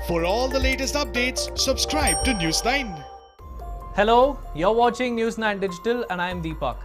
For all the latest updates, subscribe to News9. Hello, you're watching News9 Digital and I am Deepak.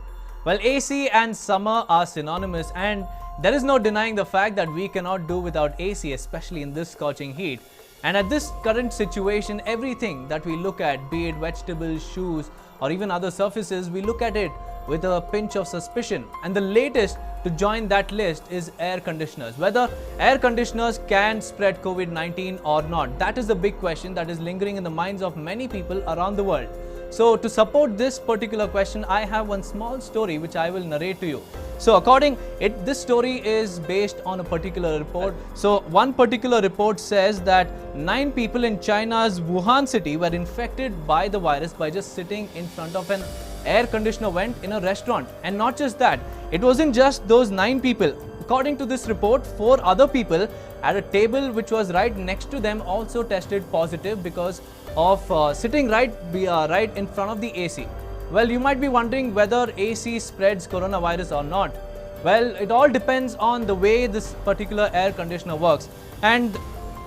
Well, AC and summer are synonymous and there is no denying the fact that we cannot do without AC, especially in this scorching heat. And at this current situation, everything that we look at, be it vegetables, shoes or even other surfaces, we look at it with a pinch of suspicion. And the latest to join that list is air conditioners. Whether air conditioners can spread COVID-19 or not, that is the big question that is lingering in the minds of many people around the world. So to support this particular question, I have one small story which I will narrate to you. So this story is based on a particular report. So one particular report says that 9 people in China's Wuhan city were infected by the virus by just sitting in front of an air conditioner vent in a restaurant. And not just that, it wasn't just those 9 people. According to this report, 4 other people at a table which was right next to them also tested positive because of sitting right in front of the AC. Well, you might be wondering whether AC spreads coronavirus or not. Well, it all depends on the way this particular air conditioner works. And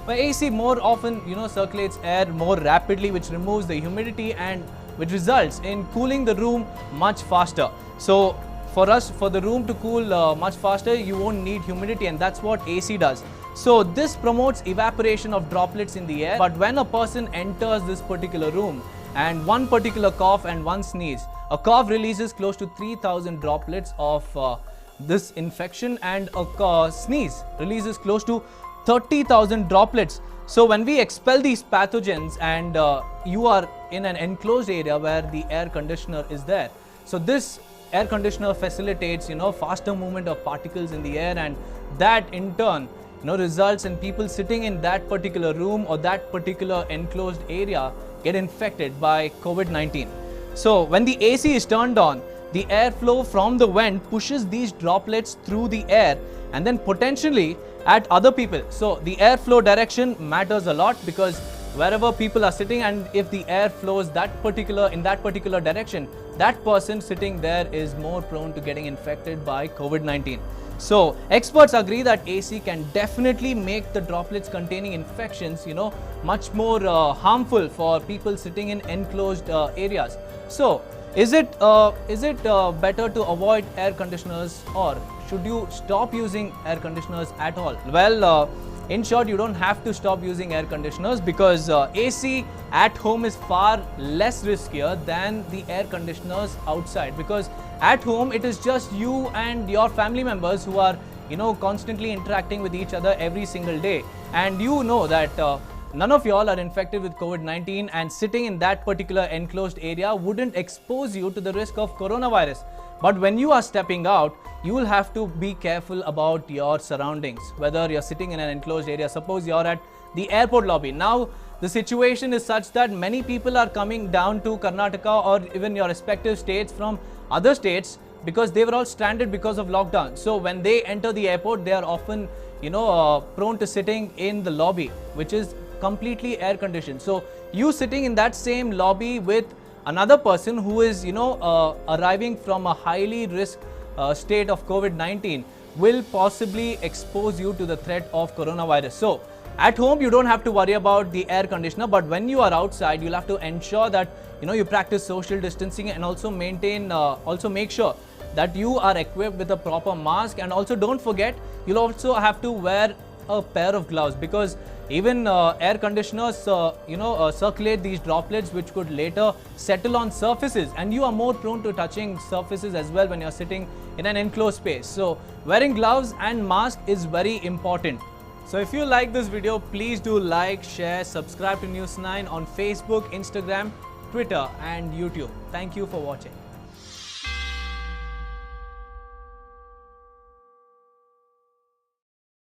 AC more often, circulates air more rapidly, which removes the humidity and which results in cooling the room much faster. So for the room to cool much faster, you won't need humidity, and that's what AC does. So this promotes evaporation of droplets in the air. But when a person enters this particular room and one particular cough and one sneeze, a cough releases close to 3,000 droplets of this infection, and a sneeze releases close to 30,000 droplets. So when we expel these pathogens and you are in an enclosed area where the air conditioner is there, so this air conditioner facilitates faster movement of particles in the air, and that in turn results in people sitting in that particular room or that particular enclosed area get infected by COVID-19. So when the AC is turned on, the airflow from the vent pushes these droplets through the air and then potentially at other people. So the airflow direction matters a lot, because wherever people are sitting, and if the air flows in that particular direction, that person sitting there is more prone to getting infected by COVID-19. So experts agree that AC can definitely make the droplets containing infections, much more harmful for people sitting in enclosed areas. So is it better to avoid air conditioners, or should you stop using air conditioners at all? Well, in short, you don't have to stop using air conditioners, because AC at home is far less riskier than the air conditioners outside, because at home it is just you and your family members who are constantly interacting with each other every single day, and that none of y'all are infected with COVID-19, and sitting in that particular enclosed area wouldn't expose you to the risk of coronavirus. But when you are stepping out, you will have to be careful about your surroundings, whether you're sitting in an enclosed area. Suppose you're at the airport lobby. Now, the situation is such that many people are coming down to Karnataka or even your respective states from other states, because they were all stranded because of lockdown. So when they enter the airport, they are often, prone to sitting in the lobby, which is completely air conditioned. So you sitting in that same lobby with another person who is, arriving from a highly risk state of COVID-19 will possibly expose you to the threat of coronavirus. So at home, you don't have to worry about the air conditioner, but when you are outside, you'll have to ensure that you practice social distancing, and also make sure that you are equipped with a proper mask. And also don't forget, you'll also have to wear a pair of gloves, because even air conditioners circulate these droplets which could later settle on surfaces, and you are more prone to touching surfaces as well when you're sitting in an enclosed space. So wearing gloves and mask is very important. So if you like this video, please do like, share, subscribe to News9 on Facebook, Instagram, Twitter and YouTube. Thank you for watching.